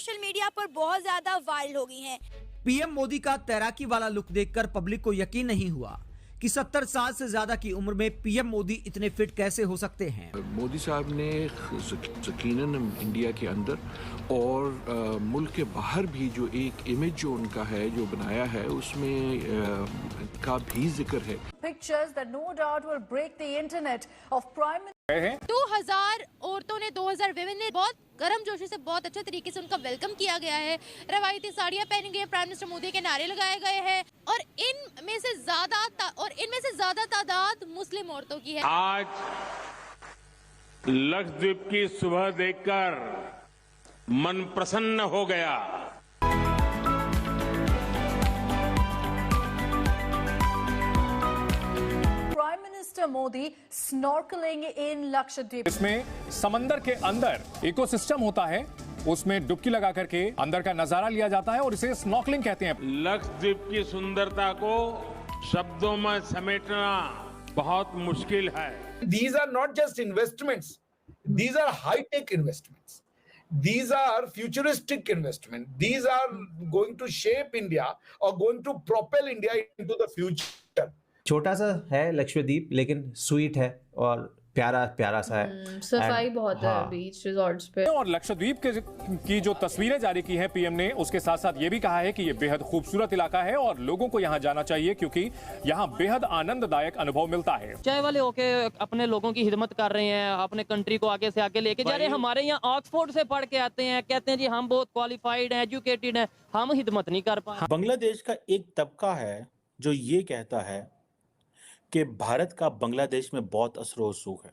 Social media पर बहुत ज्यादा वायरल हो गई हैं। पीएम मोदी का तैराकी वाला लुक देखकर पब्लिक को यकीन नहीं हुआ कि 70 साल से ज्यादा की उम्र में पीएम मोदी इतने फिट कैसे हो सकते हैं। मोदी साहब ने यकीनन इंडिया के अंदर और मुल्क के बाहर भी जो एक इमेज जो उनका है जो बनाया है उसमें का भी जिक्र है। Pictures that no doubt will break the internet of Prime Minister. 2000 औरतों ने 2000 विमेन ने बहुत गर्मजोशी से बहुत अच्छे तरीके से उनका वेलकम किया गया है। रवायती साड़ियां पहनी गई, प्राइम मिनिस्टर मोदी के नारे लगाए गए हैं और इनमें से ज्यादा तादाद मुस्लिम औरतों की है। आज लक्षद्वीप की सुबह देखकर मन प्रसन्न हो गया। Prime Minister Modi snorkeling in Lakshadweep. इसमें समंदर के अंदर इकोसिस्टम होता है, उसमें डुबकी लगा करके अंदर का नजारा लिया जाता है और इसे स्नॉर्कलिंग कहते हैं। लक्षद्वीप की सुंदरता को शब्दों में समेटना बहुत मुश्किल है। These are not just investments. These are high-tech investments. These are futuristic investments. These are going to shape India or going to propel India into the future. छोटा सा है लक्षद्वीप लेकिन स्वीट है और प्यारा प्यारा सा है। सफाई बहुत है बीच रिजॉर्ट्स पे। और लक्षद्वीप की जो तस्वीरें जारी की हैं पीएम ने, उसके साथ साथ ये भी कहा है कि ये बेहद खूबसूरत इलाका है और लोगों को यहाँ जाना चाहिए क्योंकि यहाँ बेहद आनंददायक अनुभव मिलता है। चाय वाले होके अपने लोगों की खिदमत कर रहे हैं, अपने कंट्री को आगे से आगे लेके जा रहे हैं। हमारे यहाँ ऑक्सफोर्ड से पढ़ के आते हैं, कहते हैं जी हम बहुत क्वालिफाइड हैं, एजुकेटेड हैं, हम खिदमत नहीं कर पाए। बांग्लादेश का एक तबका है जो ये कहता है कि भारत का बांग्लादेश में बहुत असर रसूख है।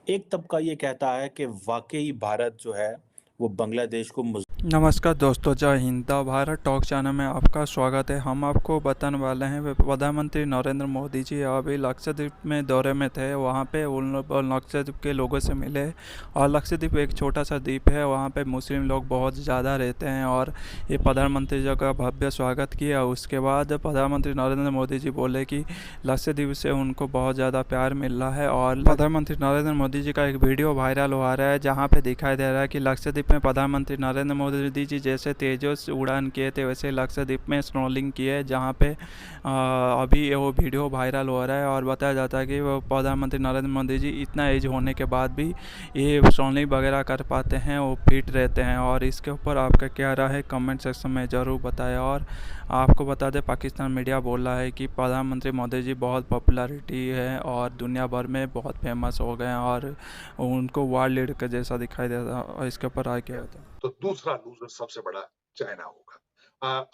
एक तबका ये कहता है कि वाकई भारत जो है वो बांग्लादेश को। नमस्कार दोस्तों, जय Hind. The Bharat talk channel में आपका स्वागत है। हम आपको बताने वाले हैं प्रधानमंत्री नरेंद्र मोदी जी अभी लक्षद्वीप में दौरे में थे। वहाँ पे उन लक्षद्वीप के लोगों से मिले और लक्षद्वीप एक छोटा सा द्वीप है, वहाँ पे मुस्लिम लोग बहुत ज़्यादा रहते हैं और ये प्रधानमंत्री जी का भव्य स्वागत किया। उसके बाद प्रधानमंत्री नरेंद्र मोदी जी बोले कि लक्षद्वीप से उनको बहुत ज़्यादा प्यार मिल रहा है और प्रधानमंत्री नरेंद्र मोदी जी का एक वीडियो वायरल हो रहा है जहाँ पर दिखाई दे रहा है कि लक्षद्वीप में प्रधानमंत्री नरेंद्र मोदी जी जैसे तेजस उड़ान किए थे वैसे लक्षद्वीप में स्नॉर्कलिंग किए, जहाँ पे अभी वो वीडियो वायरल हो रहा है और बताया जाता है कि वो प्रधानमंत्री नरेंद्र मोदी जी इतना एज होने के बाद भी ये स्नॉर्कलिंग वगैरह कर पाते हैं, वो फिट रहते हैं। और इसके ऊपर आपका क्या राय है कमेंट सेक्शन में ज़रूर बताएं। और आपको बता दें पाकिस्तान मीडिया बोल रहा है कि प्रधानमंत्री मोदी जी बहुत पॉपुलैरिटी है और दुनिया भर में बहुत फेमस हो गए हैं और उनको वर्ल्ड लीडर के जैसा दिखाई देता है। और इसके ऊपर राय क्या होता है? तो दूसरा लूजर सबसे बड़ा चाइना होगा।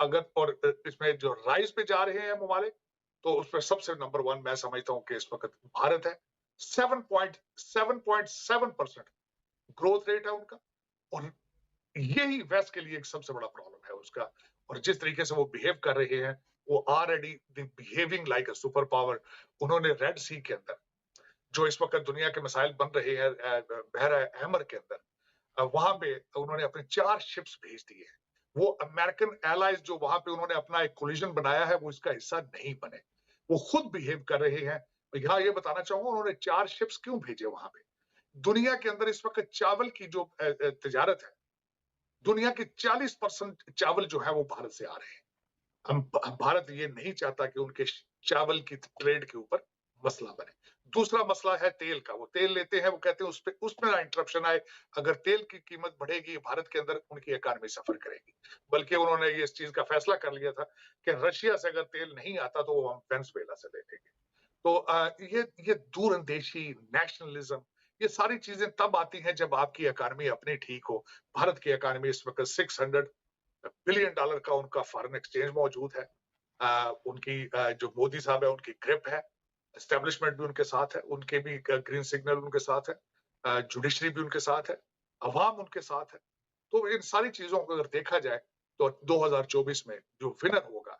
अगर और इसमेमें जो राइज पे जा रहे हैं ममालिक, तो उसमें सबसे नंबर 1 मैं समझता हूं कि इस वक्त भारत है। 7.7% ग्रोथ रेट है उनका और यही वेस्ट के लिए एक सबसे बड़ा प्रॉब्लम है उसका। और जिस तरीके से वो बिहेव कर रहे हैं, वो already behaving like a super power. उन्होंने रेड सी के अंदर जो इस वक्त दुनिया के मिसाइल बन रहे हैं बहरा अहमर के अंदर, वहां पे उन्होंने अपने 4 शिप्स भेज दिए हैं। वो अमेरिकन एलाइज जो वहां पे उन्होंने अपना एक कोलिजन बनाया है वो इसका हिस्सा नहीं बने, वो खुद बिहेव कर रहे हैं। यहाँ ये बताना चाहूंगा उन्होंने 4 शिप्स क्यों भेजे वहां पे। दुनिया के अंदर इस वक्त चावल की जो तिजारत है, दुनिया के 40% चावल जो है वो भारत से आ रहे हैं। भारत ये नहीं चाहता कि उनके चावल की ट्रेड के ऊपर मसला बने। दूसरा मसला है तेल का। वो तेल लेते हैं, वो कहते हैं उसमें ना इंटरप्शन आए। अगर तेल की कीमत बढ़ेगी भारत के अंदर उनकी इकॉनमी सफर करेगी। बल्कि उन्होंने ये इस चीज का फैसला कर लिया था कि रशिया से अगर तेल नहीं आता तो वो हम वेनेजुएला से ले लेंगे। तो ये दूरंदेशी नेशनलिज्म, ये सारी चीजें तब आती हैं जब आपकी इकॉनमी अपनी ठीक हो। भारत की इकॉनमी इस वक्त $600 बिलियन का उनका फॉरेन एक्सचेंज मौजूद है। उनकी जो मोदी साहब है उनकी ग्रिप है, एस्टेब्लिशमेंट भी उनके साथ है, उनके भी ग्रीन सिग्नल उनके साथ है, जुडिशरी भी उनके साथ है, अवाम उनके साथ है। तो इन सारी चीजों को अगर देखा जाए तो 2024 में जो विनर होगा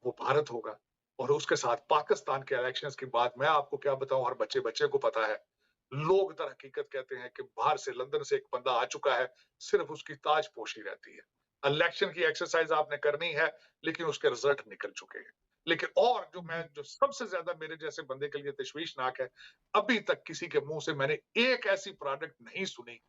वो भारत होगा। और उसके साथ पाकिस्तान के इलेक्शंस की बात मैं आपको क्या बताऊं, हर बच्चे को पता है। लोग दर हकीकत कहते हैं कि बाहर से लंदन से एक बंदा आ चुका है, सिर्फ उसकी ताजपोशी रहती है। इलेक्शन की एक्सरसाइज आपने करनी है लेकिन उसके रिजल्ट निकल चुके हैं। लेकिन और जो सबसे ज्यादा मेरे जैसे बंदे के लिए तशवीशनाक है, अभी तक किसी के मुंह से मैंने एक ऐसी प्रोडक्ट नहीं सुनी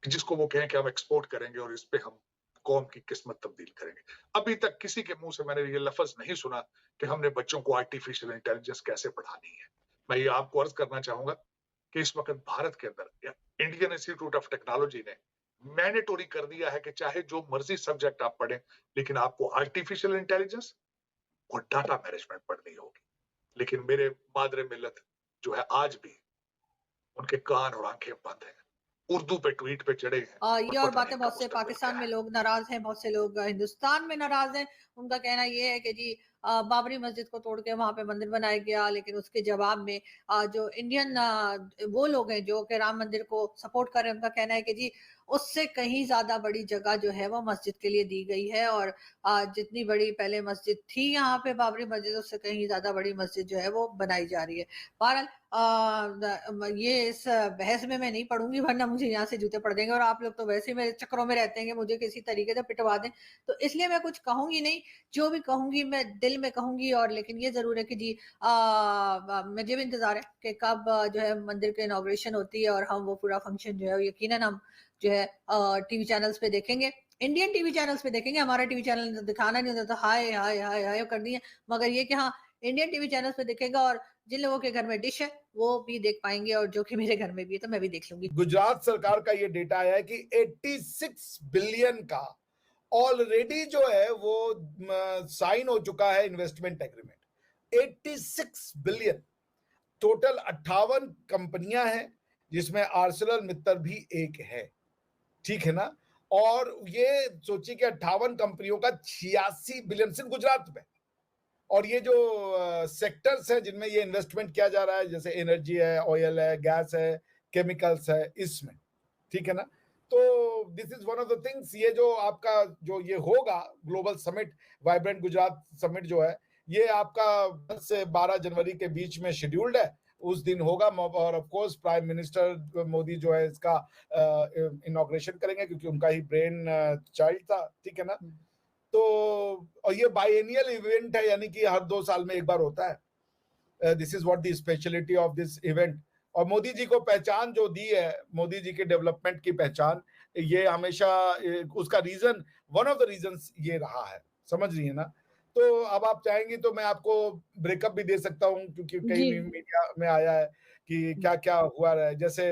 जिसको वो कहें कि हम एक्सपोर्ट करेंगे और इस पे हम कौम की किस्मत तब्दील करेंगे। अभी तक किसी के मुंह से मैंने ये लफ्ज नहीं सुना कि हमने बच्चों को आर्टिफिशियल इंटेलिजेंस कैसे पढ़ानी है। मैं ये आपको अर्ज करना चाहूंगा कि इस वक्त भारत के अंदर इंडियन इंस्टीट्यूट ऑफ टेक्नोलॉजी ने मैंडेटरी कर दिया है कि चाहे जो मर्जी सब्जेक्ट आप पढ़ें, लेकिन आपको आर्टिफिशियल इंटेलिजेंस और डाटा मैनेजमेंट पढ़नी होगी। लेकिन मेरे मादरे मिल्लत जो है आज भी उनके कान और आंखें बंद हैं, उर्दू पे ट्वीट पे चढ़े हैं। ये और बातें बहुत से पाकिस्तान में लोग नाराज हैं, बहुत से लोग हिंदुस्तान में नाराज हैं। उनका कहना ये है कि जी बाबरी मस्जिद को तोड़ के वहां पे मंदिर बनाया गया, लेकिन उसके जवाब में जो इंडियन वो लोग हैं जो कि राम मंदिर को सपोर्ट कर रहे हैं, उनका कहना है कि जी उससे कहीं ज्यादा बड़ी जगह जो है वो मस्जिद के लिए दी गई है, और जितनी बड़ी पहले मस्जिद थी यहाँ पे बाबरी मस्जिद, उससे कहीं ज्यादा बड़ी मस्जिद जो है वो बनाई जा रही है। बहरहाल ये इस बहस में मैं नहीं पढ़ूंगी, वरना मुझे यहाँ से जूते पड़ देंगे, और आप लोग तो वैसे ही मेरे चक्रों में रहते हैं कि मुझे किसी तरीके से पिटवा दें, तो इसलिए मैं कुछ कहूंगी नहीं। जो भी कहूंगी मैं दिल में कहूंगी, और लेकिन ये जरूर है कि जी मुझे भी इंतजार है कि कब जो है मंदिर की इनॉग्रेशन होती है, और हम वो पूरा फंक्शन जो है यकीनन हम जो है टीवी चैनल्स पे देखेंगे, इंडियन टीवी चैनल्स पे देखेंगे। हमारा टीवी चैनल दिखाना नहीं होता, तो हाय हाय हाय हाय कर दी है, मगर ये कि हाँ इंडियन टीवी चैनल्स पे देखेगा, और जिन लोगों के घर में डिश है वो भी देख पाएंगे, और जो कि मेरे घर में भी है तो मैं भी देख लूंगी। गुजरात सरकार का ये डेटा आया है कि 86 बिलियन का ऑलरेडी जो है वो साइन हो चुका है इन्वेस्टमेंट एग्रीमेंट। 86 बिलियन, टोटल 58 कंपनियां हैं, जिसमें आर्सेलर मित्तल भी एक है, ठीक है ना। और ये सोचिए कि 58 कंपनियों का 86 बिलियन सिर्फ गुजरात में। और ये जो सेक्टर्स हैं जिनमें ये इन्वेस्टमेंट किया जा रहा है, जैसे एनर्जी है, ऑयल है, गैस है, केमिकल्स है, इसमें, ठीक है ना। तो this is one of the things. ये जो आपका जो ये होगा global summit, vibrant Gujarat summit जो है, ये आपका 10 से 12 जनवरी के बीच में शेड्यूल्ड है, उस दिन होगा। और of course prime minister Modi जो है इसका इनॉग्रेशन करेंगे, क्योंकि उनका ही ब्रेन चाइल्ड था, ठीक है ना। तो और ये बाइएनियल इवेंट है, यानी कि हर 2 साल में एक बार होता है। This is what the speciality of this event. और मोदी जी को पहचान जो दी है, मोदी जी के डेवलपमेंट की पहचान, ये हमेशा उसका reason, one of the reasons ये रहा है, समझ रही है ना। तो अब आप चाहेंगी तो मैं आपको ब्रेकअप भी दे सकता हूँ, क्योंकि कई मीडिया में आया है कि क्या क्या हुआ है। जैसे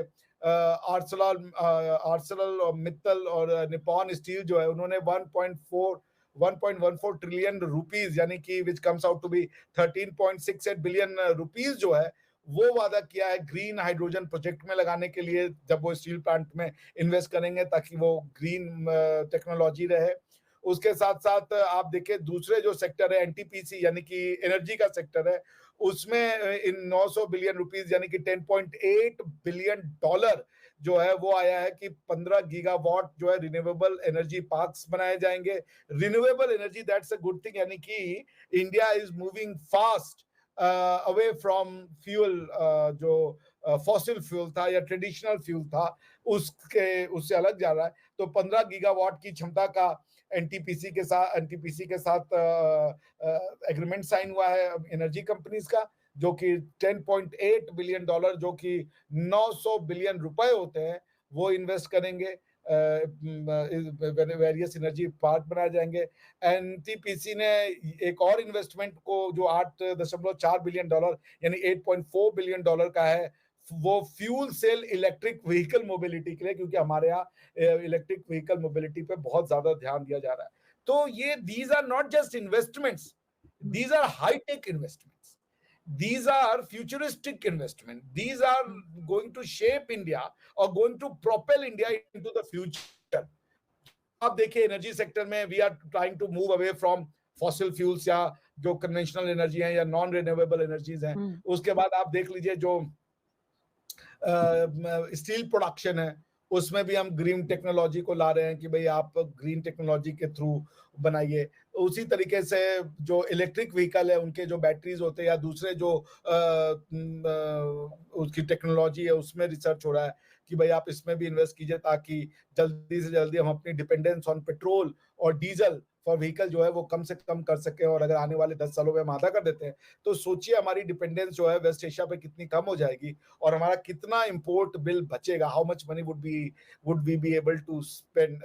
आर्सेलर मित्तल और निप्पॉन स्टील जो है, उन्होंने 1.14 ट्रिलियन रुपीज, यानी कि which comes out to be 13.68 billion rupees जो है, वो वादा किया है ग्रीन हाइड्रोजन प्रोजेक्ट में लगाने के लिए, जब वो स्टील प्लांट में इन्वेस्ट करेंगे, ताकि वो ग्रीन टेक्नोलॉजी रहे। उसके साथ साथ आप देखिए दूसरे जो सेक्टर है एनटीपीसी, यानी कि एनर्जी का सेक्टर है, उसमें इन 900 बिलियन रुपीस, यानी कि 10.8 बिलियन डॉलर जो है वो आया है कि 15 गीगावाट जो है रिन्यूएबल एनर्जी पार्क्स बनाए जाएंगे। Renewable energy, that's a good thing, यानी कि India is moving fast away from fuel, जो फॉसिल फ्यूल था या ट्रेडिशनल फ्यूल था, उससे अलग जा रहा है। तो 15 गीगावाट की क्षमता का एनटीपीसी के साथ एग्रीमेंट साइन हुआ है एनर्जी कंपनीज का, जो कि 10.8 बिलियन डॉलर, जो कि 900 बिलियन रुपए होते हैं, वो इन्वेस्ट करेंगे, वेरियस एनर्जी पार्क बनाए जाएंगे। एनटीपीसी ने एक और इन्वेस्टमेंट को जो 8.4 बिलियन डॉलर यानी 8.4 बिलियन डॉलर का है, वो fuel cell electric vehicle mobility के लिए, क्योंकि हमारे यहाँ इलेक्ट्रिक व्हीकल मोबिलिटी पे बहुत ज्यादा ध्यान दिया जा रहा है। तो ये these are not just investments, these are high tech investments, these are futuristic investment, these are going to shape India or going to propel India into the future. आप देखिए एनर्जी सेक्टर में we are trying to move away from fossil fuels, या जो conventional energy है या non renewable energies हैं। उसके बाद आप देख लीजिए जो स्टील प्रोडक्शन है, उसमें भी हम ग्रीन टेक्नोलॉजी को ला रहे हैं कि भाई आप ग्रीन टेक्नोलॉजी के थ्रू बनाइए। उसी तरीके से जो इलेक्ट्रिक व्हीकल है, उनके जो बैटरीज होते हैं या दूसरे जो उसकी टेक्नोलॉजी है, उसमें रिसर्च हो रहा है कि भाई आप इसमें भी इन्वेस्ट कीजिए, ताकि जल्दी से जल्दी हम अपनी डिपेंडेंस ऑन पेट्रोल और डीजल फॉर व्हीकल जो है वो कम से कम कर सके, और अगर आने वाले 10 सालों में हम आधा कर देते हैं तो सोचिए हमारी डिपेंडेंस जो है वेस्ट एशिया पे कितनी कम हो जाएगी और हमारा कितना इंपोर्ट बिल बचेगा, how much money would we be able to spend